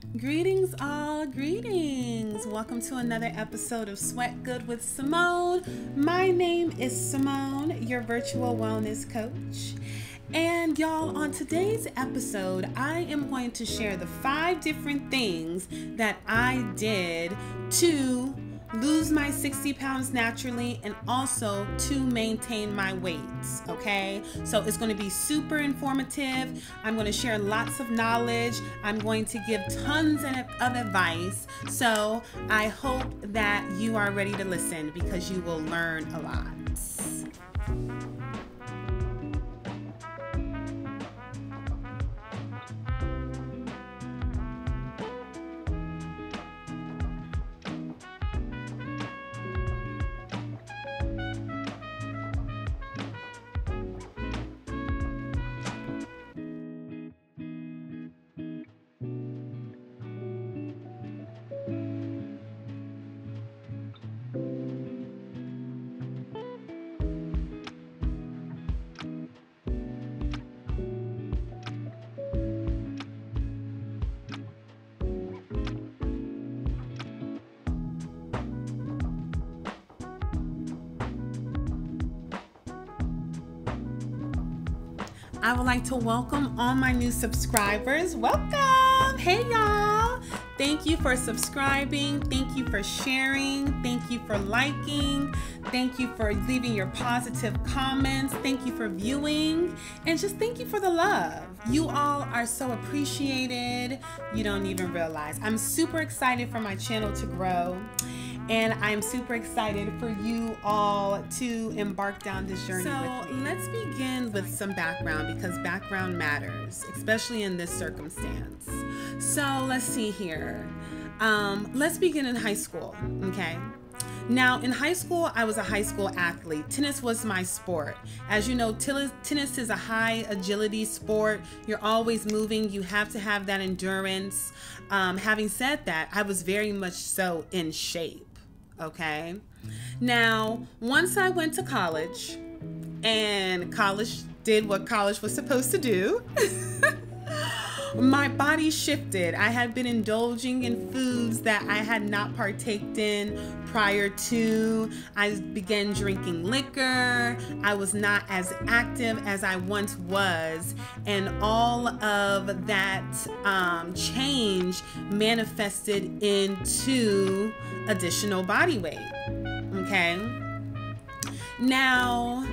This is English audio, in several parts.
Greetings, all. Greetings. Welcome to another episode of Sweat Good with Simone. My name is Simone, your virtual wellness coach. And y'all, on today's episode, I am going to share the 5 different things that I did to lose my 60 pounds naturally and also to maintain my weight, okay? So it's going to be super informative. I'm going to share lots of knowledge. I'm going to give tons of advice. So I hope that you are ready to listen because you will learn a lot. I would like to welcome all my new subscribers. Welcome! Hey y'all! Thank you for subscribing. Thank you for sharing. Thank you for liking. Thank you for leaving your positive comments. Thank you for viewing. And just thank you for the love. You all are so appreciated. You don't even realize. I'm super excited for my channel to grow. And I'm super excited for you all to embark down this journey with me. Let's begin with some background because background matters, especially in this circumstance. So let's see here. Let's begin in high school, okay? Now, in high school, I was a high school athlete. Tennis was my sport. As you know, tennis is a high agility sport. You're always moving. You have to have that endurance. Having said that, I was very much so in shape. Okay. Now, once I went to college and college did what college was supposed to do, my body shifted. I had been indulging in foods that I had not partaked in prior to. I began drinking liquor. I was not as active as I once was. And all of that change manifested into additional body weight. Okay. Now,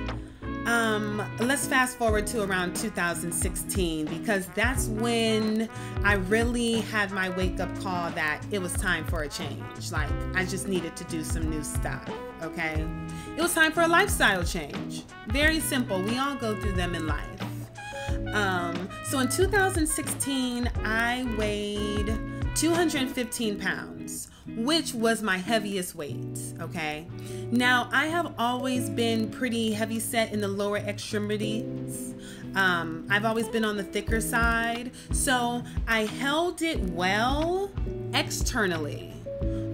let's fast forward to around 2016 because that's when I really had my wake-up call that it was time for a change. Like, I just needed to do some new stuff, okay? It was time for a lifestyle change. Very simple. We all go through them in life. So in 2016, I weighed 215 pounds, which was my heaviest weight, okay? Now, I have always been pretty heavy set in the lower extremities. I've always been on the thicker side, so I held it well externally,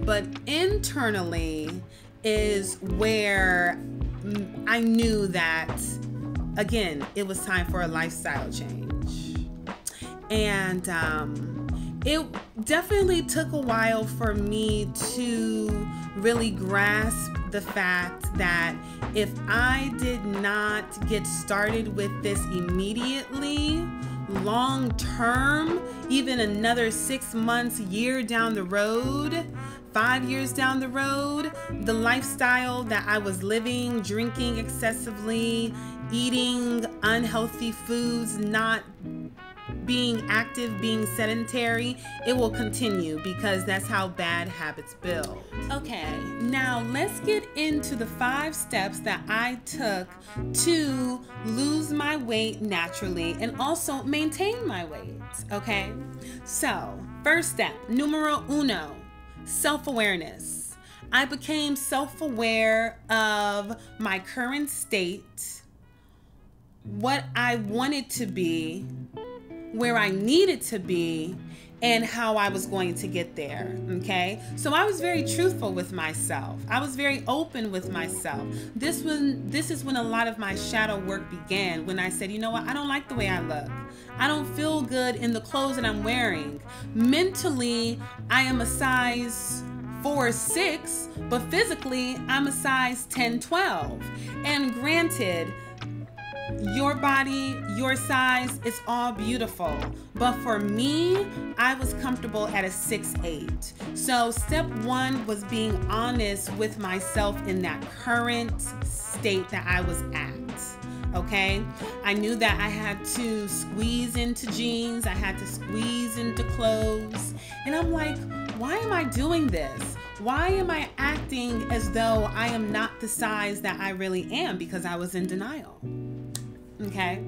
but internally is where I knew that, again, it was time for a lifestyle change. And it definitely took a while for me to really grasp the fact that if I did not get started with this immediately, long term, even another 6 months, year down the road, 5 years down the road, the lifestyle that I was living, drinking excessively, eating unhealthy foods, not being active, being sedentary, it will continue because that's how bad habits build. Okay, now let's get into the 5 steps that I took to lose my weight naturally and also maintain my weight, okay? So, first step, numero uno, self-awareness. I became self-aware of my current state, what I wanted to be, where I needed to be, and how I was going to get there, okay? So I was very truthful with myself. I was very open with myself. This is when a lot of my shadow work began, when I said, you know what, I don't like the way I look. I don't feel good in the clothes that I'm wearing. Mentally, I am a size 4-6, but physically, I'm a size 10-12. And granted, your body, your size, it's all beautiful. But for me, I was comfortable at a 6'8". So step one was being honest with myself in that current state that I was at. Okay? I knew that I had to squeeze into jeans. I had to squeeze into clothes. And I'm like, why am I doing this? Why am I acting as though I am not the size that I really am? Because I was in denial. Okay.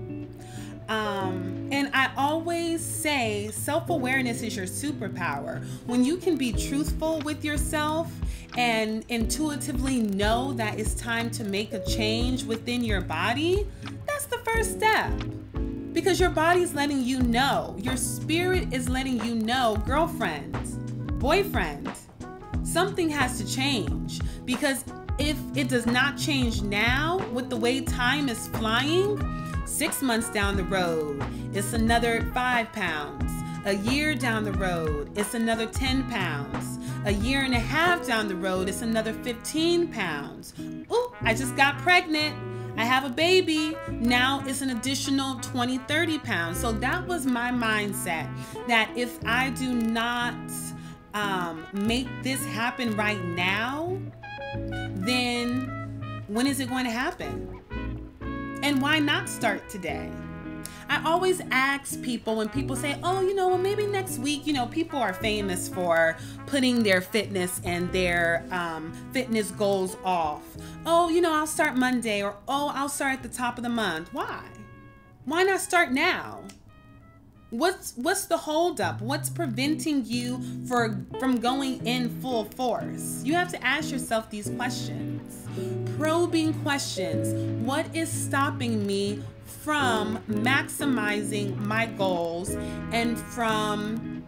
And I always say self-awareness is your superpower. When you can be truthful with yourself and intuitively know that it's time to make a change within your body, that's the first step. Because your body's letting you know, your spirit is letting you know, girlfriend, boyfriend, something has to change. Because if it does not change now, with the way time is flying, 6 months down the road, it's another 5 pounds. A year down the road, it's another 10 pounds. A year and a half down the road, it's another 15 pounds. Ooh, I just got pregnant. I have a baby. Now it's an additional 20, 30 pounds. So that was my mindset, that if I do not make this happen right now, then when is it going to happen? And why not start today? I always ask people when people say, oh, you know, well, maybe next week, you know, people are famous for putting their fitness and their fitness goals off. Oh, you know, I'll start Monday, or, oh, I'll start at the top of the month. Why? Why not start now? What's the holdup? What's preventing you from going in full force? You have to ask yourself these questions. Probing questions. What is stopping me from maximizing my goals and from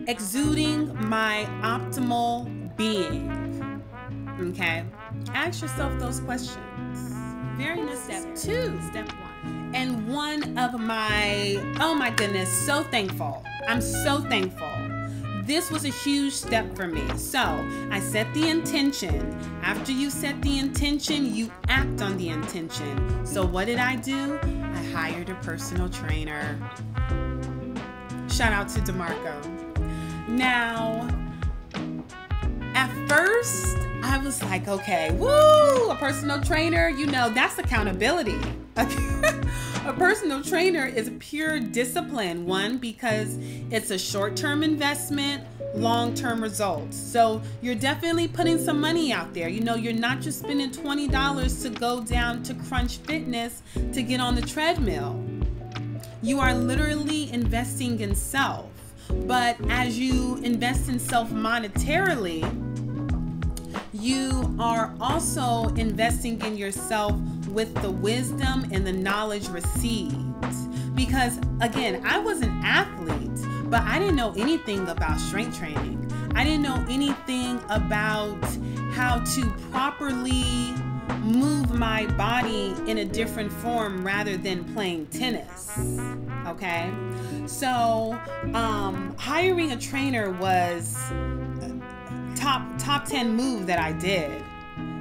exuding my optimal being? Okay? Ask yourself those questions. Very necessary. Step one. And one of my, oh my goodness, so thankful. I'm so thankful. This was a huge step for me. So I set the intention. After you set the intention, you act on the intention. So what did I do? I hired a personal trainer. Shout out to DeMarco. Now, at first, I was like, okay, woo, a personal trainer, you know, that's accountability. A personal trainer is pure discipline. One, because it's a short-term investment, long-term results. So you're definitely putting some money out there. You know, you're not just spending $20 to go down to Crunch Fitness to get on the treadmill. You are literally investing in self. But as you invest in self monetarily, you are also investing in yourself with the wisdom and the knowledge received. Because again, I was an athlete, but I didn't know anything about strength training. I didn't know anything about how to properly move my body in a different form rather than playing tennis. Okay? So, hiring a trainer was top 10 move that I did.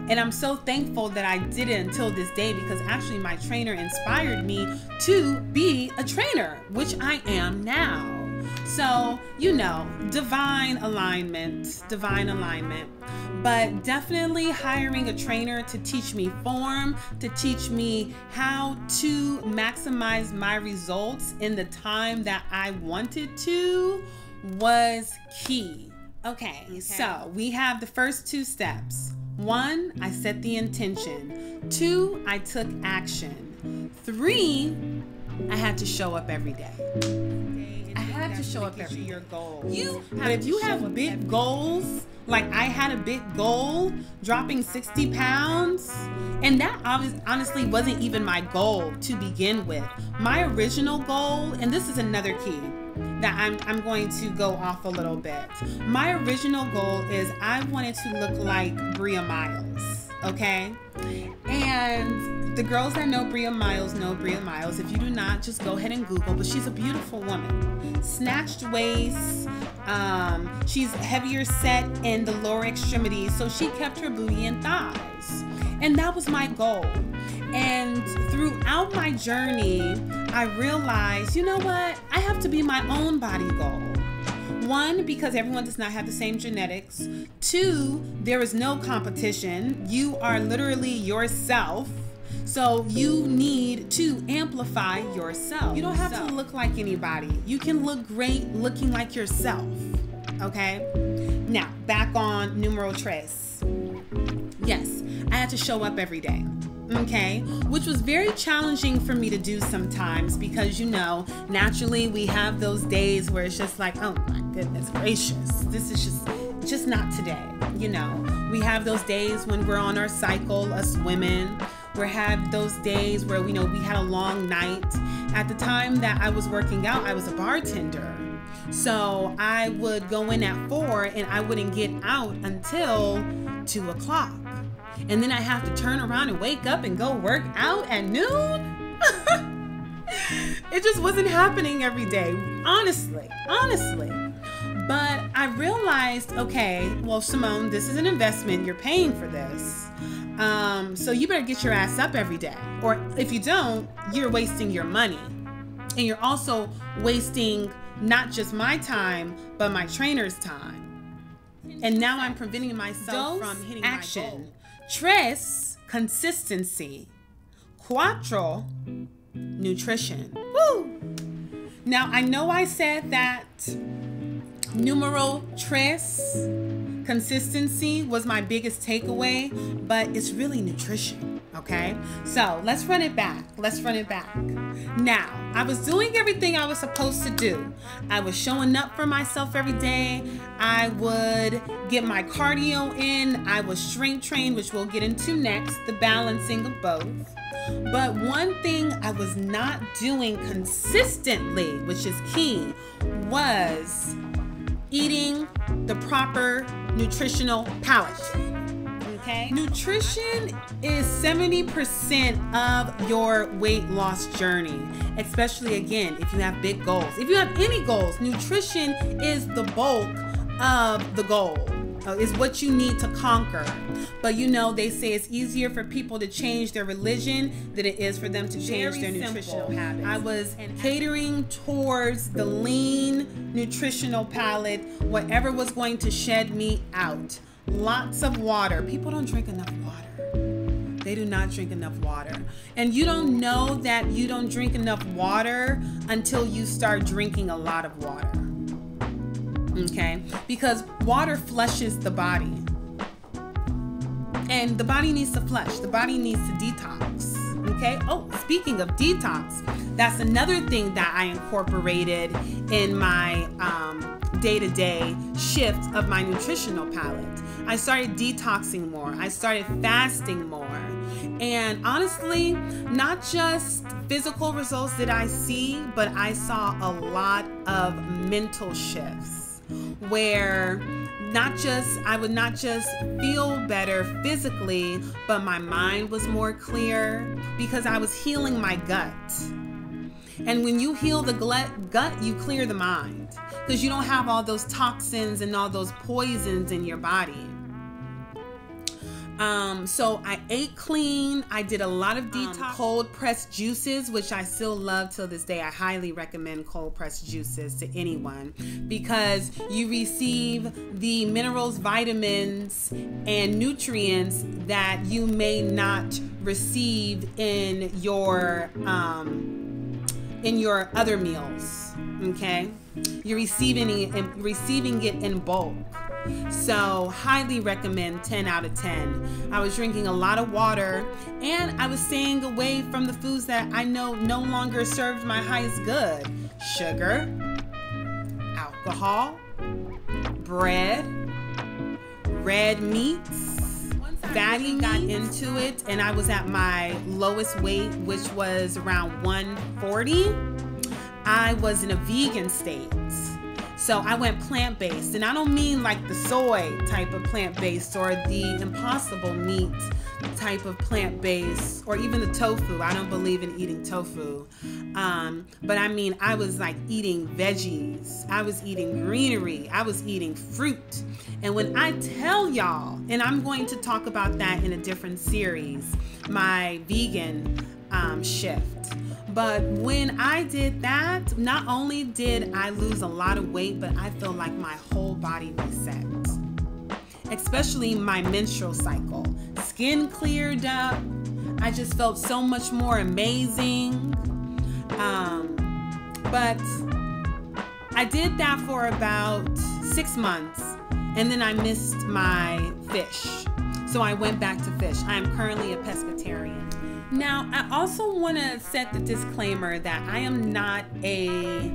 And I'm so thankful that I did it until this day, because actually my trainer inspired me to be a trainer, which I am now. So, you know, divine alignment. But definitely hiring a trainer to teach me form, to teach me how to maximize my results in the time that I wanted to, was key. Okay, so we have the first 2 steps. 1, I set the intention. 2, I took action. 3, I had to show up every day. I had to show up every your goals. But if you have big goals, like I had a big goal, dropping 60 pounds, and that honestly wasn't even my goal to begin with. My original goal, and this is another key that I'm going to go off a little bit. My original goal is I wanted to look like Bria Miles, okay? And the girls that know Bria Miles know Bria Miles. If you do not, just go ahead and Google, but she's a beautiful woman. Snatched waist, she's heavier set in the lower extremities, so she kept her booty and thighs. And that was my goal. And throughout my journey, I realized, you know what? I have to be my own body goal. One, because everyone does not have the same genetics. Two, there is no competition. You are literally yourself. So you need to amplify yourself. You don't have to look like anybody. You can look great looking like yourself. Okay? Now, back on numero tres. Yes, I had to show up every day. Okay, which was very challenging for me to do sometimes because, you know, naturally we have those days where it's just like, oh my goodness gracious, this is just not today. You know, we have those days when we're on our cycle, us women. We have those days where we had a long night. At the time that I was working out, I was a bartender. So I would go in at 4 and I wouldn't get out until 2 o'clock. And then I have to turn around and wake up and go work out at noon. It just wasn't happening every day, honestly. But I realized, okay, well, Simone, this is an investment. You're paying for this. So you better get your ass up every day. Or if you don't, you're wasting your money. And you're also wasting not just my time, but my trainer's time. And now I'm preventing myself from hitting my goal. Tres, consistency. Cuatro, nutrition. Woo! Now, I know I said that numero tres, consistency, was my biggest takeaway, but it's really nutrition, okay? So let's run it back. Now, I was doing everything I was supposed to do. I was showing up for myself every day. I would get my cardio in. I was strength trained, which we'll get into next, the balancing of both. But one thing I was not doing consistently, which is key, was eating the proper nutritional palate. Okay? Nutrition is 70% of your weight loss journey, especially again, if you have big goals. If you have any goals, nutrition is the bulk of the goal. Is what you need to conquer. But you know, they say it's easier for people to change their religion than it is for them to change their nutritional habits. I was catering towards the lean nutritional palate, whatever was going to shed me out. Lots of water. People don't drink enough water. They do not drink enough water. And you don't know that you don't drink enough water until you start drinking a lot of water. Okay, because water flushes the body, and the body needs to flush. The body needs to detox. Okay. Oh, speaking of detox, that's another thing that I incorporated in my day-to-day shift of my nutritional palate. I started detoxing more. I started fasting more. And honestly, not just physical results did I see, but I saw a lot of mental shifts. Where I would not just feel better physically, but my mind was more clear because I was healing my gut. And when you heal the gut, you clear the mind because you don't have all those toxins and all those poisons in your body. So I ate clean. I did a lot of detox. Cold pressed juices, which I still love till this day. I highly recommend cold pressed juices to anyone because you receive the minerals, vitamins, and nutrients that you may not receive in your other meals. Okay, you're receiving it in bulk. So highly recommend 10 out of 10. I was drinking a lot of water and I was staying away from the foods that I know no longer served my highest good. Sugar, alcohol, bread, red meats, fatty, got into it, and I was at my lowest weight, which was around 140. I was in a vegan state. So I went plant-based, and I don't mean like the soy type of plant-based or the impossible meat type of plant-based or even the tofu. I don't believe in eating tofu. But I mean, I was like eating veggies. I was eating greenery. I was eating fruit. And when I tell y'all, and I'm going to talk about that in a different series, my vegan shift. But when I did that, not only did I lose a lot of weight, but I feel like my whole body reset. Especially my menstrual cycle. Skin cleared up. I just felt so much more amazing. But I did that for about 6 months, and then I missed my fish. So I went back to fish. I am currently a pescatarian. Now, I also want to set the disclaimer that I am not a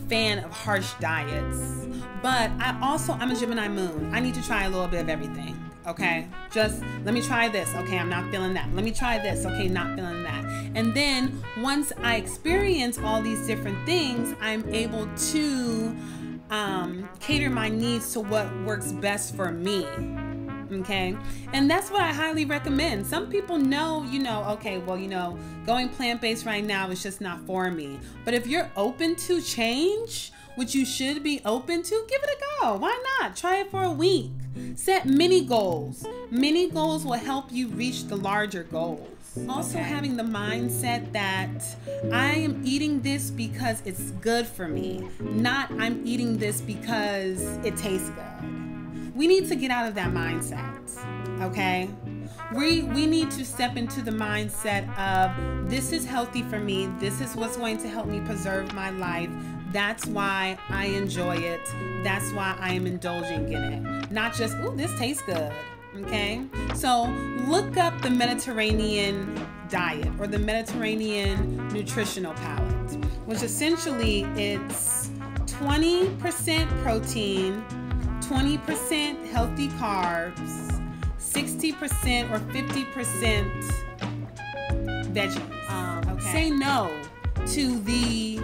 fan of harsh diets, but I'm a Gemini moon. I need to try a little bit of everything, okay? Just let me try this. Okay, I'm not feeling that. Let me try this. Okay, not feeling that. And then once I experience all these different things, I'm able to cater my needs to what works best for me. Okay, and that's what I highly recommend. Some people know, okay, well, going plant-based right now is just not for me. But if you're open to change, which you should be open to, give it a go. Why not? Try it for a week. Set mini goals. Mini goals will help you reach the larger goals. Also, having the mindset that I am eating this because it's good for me, not I'm eating this because it tastes good. We need to get out of that mindset, okay? We need to step into the mindset of this is healthy for me. This is what's going to help me preserve my life. That's why I enjoy it. That's why I am indulging in it. Not just, ooh, this tastes good, okay? So look up the Mediterranean diet or the Mediterranean nutritional palette, which essentially it's 20% protein, 20% healthy carbs, 60% or 50% veggies. Okay. Say no to the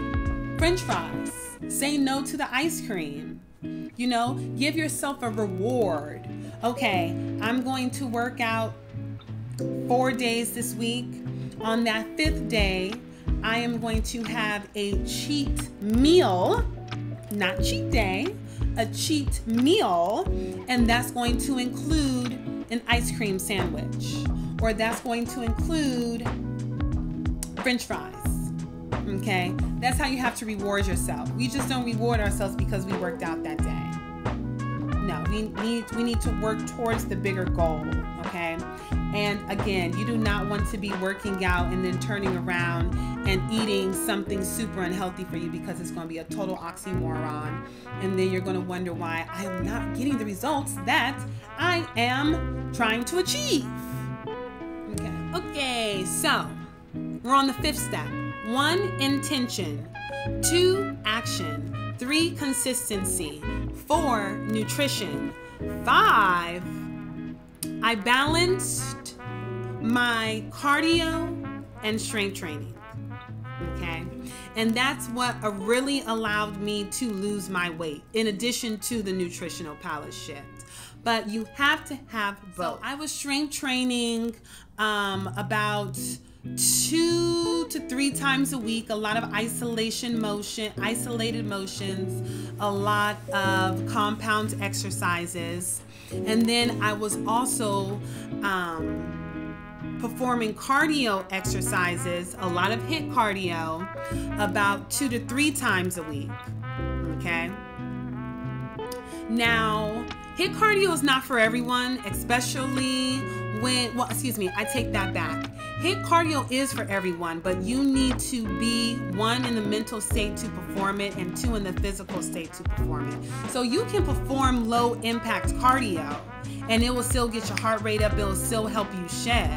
French fries. Say no to the ice cream. Give yourself a reward. Okay, I'm going to work out 4 days this week. On that 5th day, I am going to have a cheat meal, not cheat day, a cheat meal, and that's going to include an ice cream sandwich, or that's going to include French fries. Okay, that's how you have to reward yourself. We just don't reward ourselves because we worked out that day. No, we need to work towards the bigger goal. Okay, and again, you do not want to be working out and then turning around and eating something super unhealthy for you, because it's going to be a total oxymoron, and then you're going to wonder why I am not getting the results that I am trying to achieve. Okay, so we're on the 5th step. 1, intention. 2, action. 3, consistency. 4, nutrition. 5, I balanced my cardio and strength training. Okay, and that's what really allowed me to lose my weight, in addition to the nutritional palette shift. But you have to have both. So I was strength training about 2 to 3 times a week, a lot of isolated motions, a lot of compound exercises. And then I was also performing cardio exercises, a lot of HIIT cardio, about 2 to 3 times a week. Okay. Now, HIIT cardio is not for everyone, especially when, I take that back. HIIT cardio is for everyone, but you need to be 1, in the mental state to perform it, and 2, in the physical state to perform it. So you can perform low impact cardio and it will still get your heart rate up. It will still help you shed.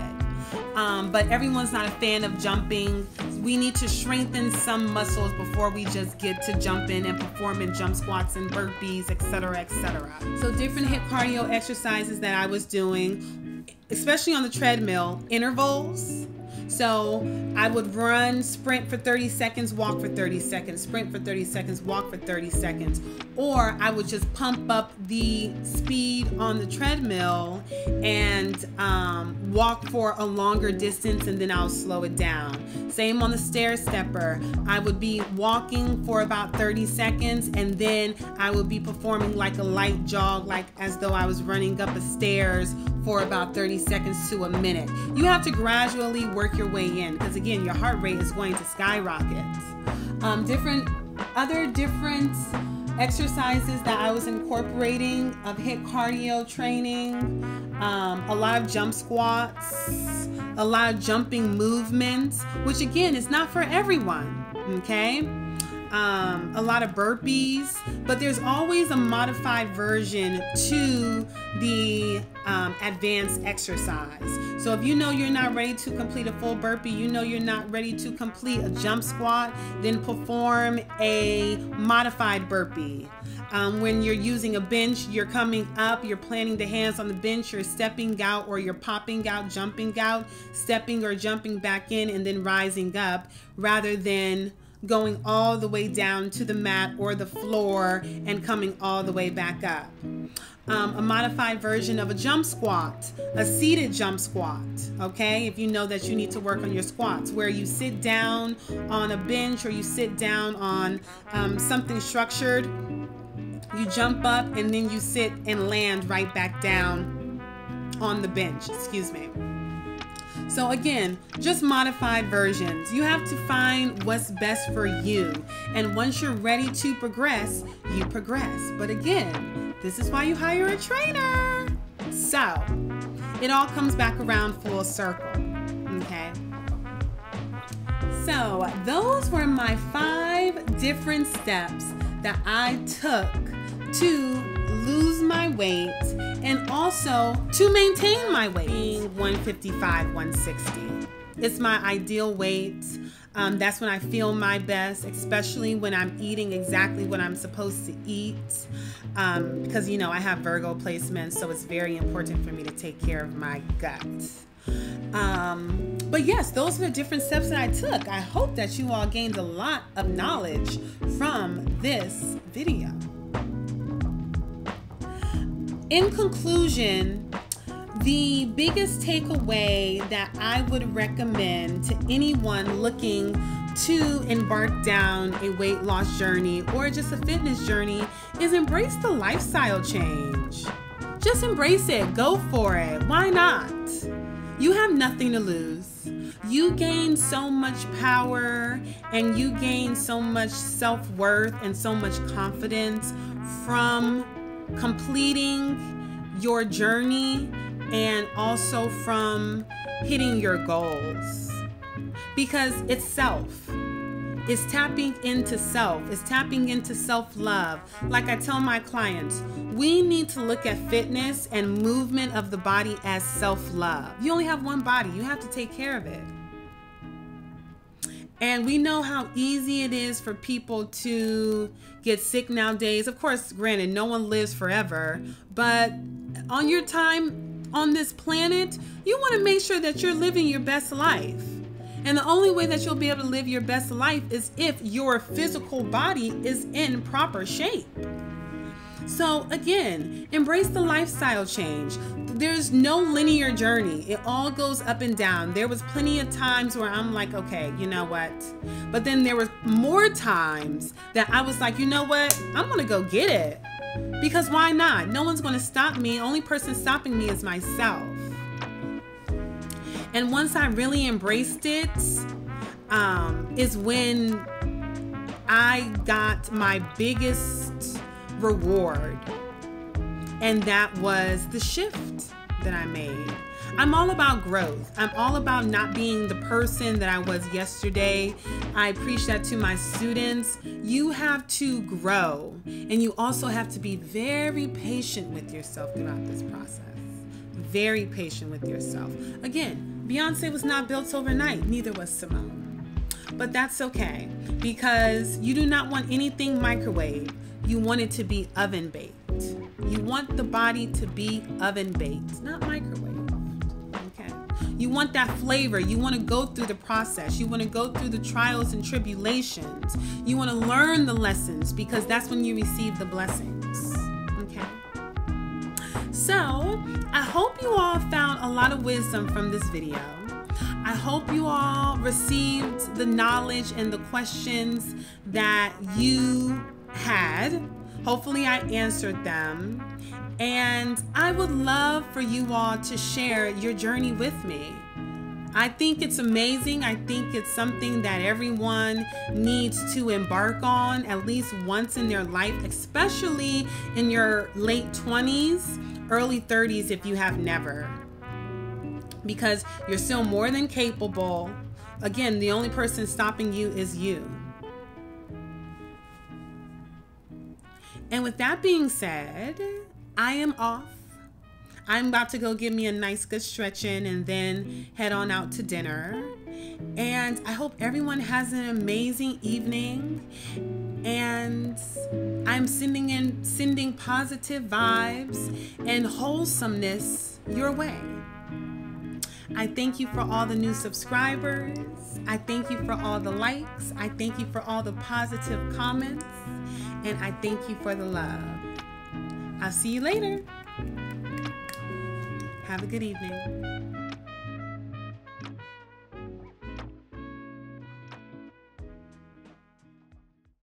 But everyone's not a fan of jumping, we need to strengthen some muscles before we just get to jumping and performing jump squats and burpees, etc., etc. So different HIIT cardio exercises that I was doing, especially on the treadmill, intervals. So I would run, sprint for 30 seconds, walk for 30 seconds, sprint for 30 seconds, walk for 30 seconds. Or I would just pump up the speed on the treadmill and walk for a longer distance, and then I'll slow it down. Same on the stair stepper. I would be walking for about 30 seconds, and then I would be performing like a light jog, like as though I was running up the stairs for about 30 seconds to a minute. You have to gradually work your way in, because again, your heart rate is going to skyrocket. Different exercises that I was incorporating of HIIT cardio training, a lot of jump squats, a lot of jumping movements, which again is not for everyone, okay? A lot of burpees, but there's always a modified version to the advanced exercise. So if you know you're not ready to complete a full burpee, you know you're not ready to complete a jump squat, then perform a modified burpee. When you're using a bench, you're coming up, you're planting the hands on the bench, you're stepping out or you're popping out, jumping out, stepping or jumping back in, and then rising up, rather than going all the way down to the mat or the floor and coming all the way back up. A modified version of a jump squat, a seated jump squat, okay? If you know that you need to work on your squats, where you sit down on a bench or you sit down on something structured, you jump up and then you sit and land right back down on the bench, excuse me. So again, just modified versions. You have to find what's best for you. And once you're ready to progress, you progress. But again, this is why you hire a trainer. So it all comes back around full circle, okay? So those were my 5 different steps that I took to lose my weight and also to maintain my weight, being 155, 160. It's my ideal weight. That's when I feel my best, especially when I'm eating exactly what I'm supposed to eat. Because, you know, I have Virgo placements, so it's very important for me to take care of my gut. But yes, those are the different steps that I took. I hope that you all gained a lot of knowledge from this video. In conclusion, the biggest takeaway that I would recommend to anyone looking to embark down a weight loss journey or just a fitness journey is embrace the lifestyle change. Just embrace it. Go for it. Why not? You have nothing to lose. You gain so much power and you gain so much self-worth and so much confidence from completing your journey and also from hitting your goals, because it's self. It's tapping into self. It's tapping into self-love. Like I tell my clients, we need to look at fitness and movement of the body as self-love. You only have one body. You have to take care of it. And we know how easy it is for people to get sick nowadays. Of course, granted, no one lives forever, but on your time on this planet, you want to make sure that you're living your best life. And the only way that you'll be able to live your best life is if your physical body is in proper shape. So again, embrace the lifestyle change. There's no linear journey. It all goes up and down. There was plenty of times where I'm like, okay, you know what? But then there were more times that I was like, you know what? I'm gonna go get it. Because why not? No one's gonna stop me. The only person stopping me is myself. And once I really embraced it, is when I got my biggest reward. And that was the shift that I made. I'm all about growth. I'm all about not being the person that I was yesterday. I preach that to my students. You have to grow, and you also have to be very patient with yourself throughout this process. Very patient with yourself. Again, Beyonce was not built overnight, neither was Simone. but that's okay because you do not want anything microwave. You want it to be oven baked. You want the body to be oven baked, not microwave. Okay. You want that flavor. You want to go through the process. You want to go through the trials and tribulations. You want to learn the lessons because that's when you receive the blessings. Okay. So I hope you all found a lot of wisdom from this video. I hope you all received the knowledge and the questions that you had. Hopefully I answered them. And I would love for you all to share your journey with me. I think it's amazing. I think it's something that everyone needs to embark on at least once in their life, especially in your late 20s, early 30s if you have never. Because you're still more than capable. Again, the only person stopping you is you. And with that being said, I am off. I'm about to go give me a nice good stretching and then head on out to dinner. And I hope everyone has an amazing evening. And I'm sending positive vibes and wholesomeness your way. I thank you for all the new subscribers. I thank you for all the likes. I thank you for all the positive comments. And I thank you for the love. I'll see you later. Have a good evening.